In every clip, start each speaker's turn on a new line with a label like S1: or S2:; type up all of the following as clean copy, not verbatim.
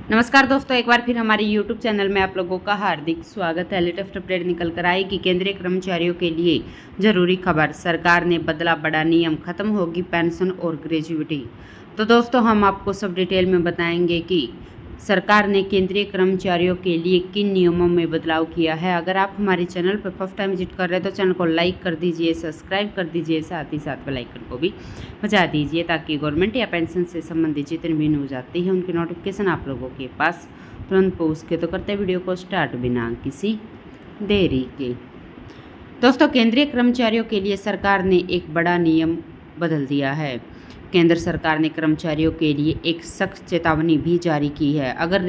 S1: नमस्कार दोस्तों, एक बार फिर हमारे YouTube चैनल में आप लोगों का हार्दिक स्वागत है। लेटेस्ट अपडेट निकल कर आई कि केंद्रीय कर्मचारियों के लिए जरूरी खबर, सरकार ने बदला बड़ा नियम, खत्म होगी पेंशन और ग्रेजुइटी। तो दोस्तों, हम आपको सब डिटेल में बताएंगे कि सरकार ने केंद्रीय कर्मचारियों के लिए किन नियमों में बदलाव किया है। अगर आप हमारे चैनल पर फर्स्ट टाइम विजिट कर रहे हैं तो चैनल को लाइक कर दीजिए, सब्सक्राइब कर दीजिए, साथ ही साथ बेल आइकन को भी बजा दीजिए ताकि गवर्नमेंट या पेंशन से संबंधित जितनी भी न्यूज़ आती है उनकी नोटिफिकेशन आप लोगों के पास तुरंत पहुँच के। तो करते वीडियो को स्टार्ट बिना किसी देरी के। दोस्तों, केंद्रीय कर्मचारियों के लिए सरकार ने एक बड़ा नियम बदल दिया है। केंद्र सरकार ने कर्मचारियों के लिए एक सख्त चेतावनी भी जारी की है। अगर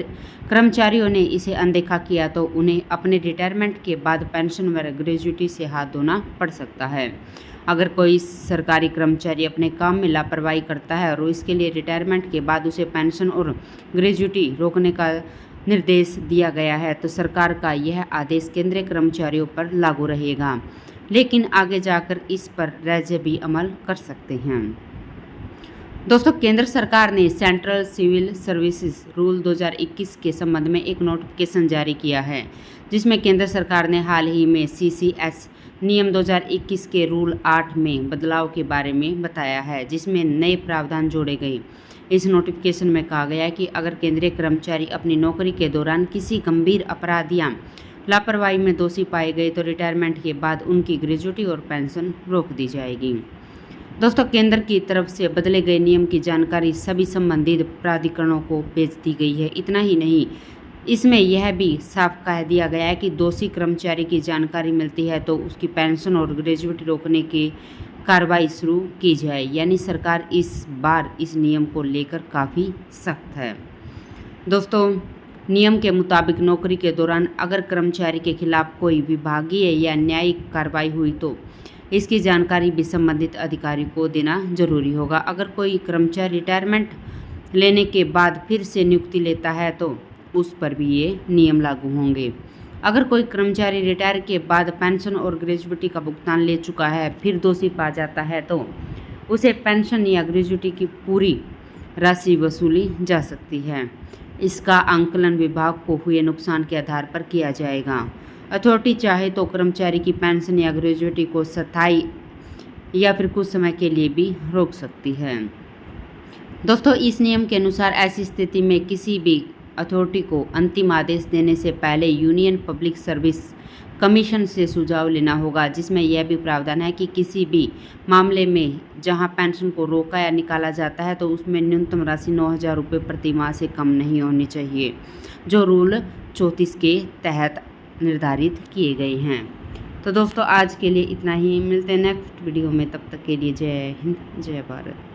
S1: कर्मचारियों ने इसे अनदेखा किया तो उन्हें अपने रिटायरमेंट के बाद पेंशन व ग्रेजुइटी से हाथ धोना पड़ सकता है। अगर कोई सरकारी कर्मचारी अपने काम में लापरवाही करता है और इसके लिए रिटायरमेंट के बाद उसे पेंशन और ग्रेजुइटी रोकने का निर्देश दिया गया है तो सरकार का यह आदेश केंद्रीय कर्मचारियों पर लागू रहेगा, लेकिन आगे जाकर इस पर राज्य भी अमल कर सकते हैं। दोस्तों, केंद्र सरकार ने सेंट्रल सिविल सर्विसेज रूल 2021 के संबंध में एक नोटिफिकेशन जारी किया है, जिसमें केंद्र सरकार ने हाल ही में CCS नियम 2021 के रूल 8 में बदलाव के बारे में बताया है, जिसमें नए प्रावधान जोड़े गए। इस नोटिफिकेशन में कहा गया है कि अगर केंद्रीय कर्मचारी अपनी नौकरी के दौरान किसी गंभीर अपराध या लापरवाही में दोषी पाए गए तो रिटायरमेंट के बाद उनकी ग्रेजुइटी और पेंशन रोक दी जाएगी। दोस्तों, केंद्र की तरफ से बदले गए नियम की जानकारी सभी संबंधित प्राधिकरणों को भेज दी गई है। इतना ही नहीं, इसमें यह भी साफ कह दिया गया है कि दोषी कर्मचारी की जानकारी मिलती है तो उसकी पेंशन और ग्रेजुइटी रोकने की कार्रवाई शुरू की जाए। यानी सरकार इस बार इस नियम को लेकर काफ़ी सख्त है। दोस्तों, नियम के मुताबिक नौकरी के दौरान अगर कर्मचारी के खिलाफ कोई विभागीय या न्यायिक कार्रवाई हुई तो इसकी जानकारी भी संबंधित अधिकारी को देना जरूरी होगा। अगर कोई कर्मचारी रिटायरमेंट लेने के बाद फिर से नियुक्ति लेता है तो उस पर भी ये नियम लागू होंगे। अगर कोई कर्मचारी रिटायर के बाद पेंशन और ग्रेजुइटी का भुगतान ले चुका है फिर दोषी पा जाता है तो उसे पेंशन या ग्रेजुइटी की पूरी राशि वसूली जा सकती है। इसका आंकलन विभाग को हुए नुकसान के आधार पर किया जाएगा। अथॉरिटी चाहे तो कर्मचारी की पेंशन या ग्रेजुइटी को स्थायी या फिर कुछ समय के लिए भी रोक सकती है। दोस्तों, इस नियम के अनुसार ऐसी स्थिति में किसी भी अथॉरिटी को अंतिम आदेश देने से पहले यूनियन पब्लिक सर्विस कमीशन से सुझाव लेना होगा, जिसमें यह भी प्रावधान है कि किसी भी मामले में जहां पेंशन को रोका या निकाला जाता है तो उसमें न्यूनतम राशि 9,000 रुपये प्रति माह से कम नहीं होनी चाहिए, जो रूल 34 के तहत निर्धारित किए गए हैं। तो दोस्तों, आज के लिए इतना ही। मिलते हैं नेक्स्ट वीडियो में, तब तक के लिए जय हिंद, जय भारत।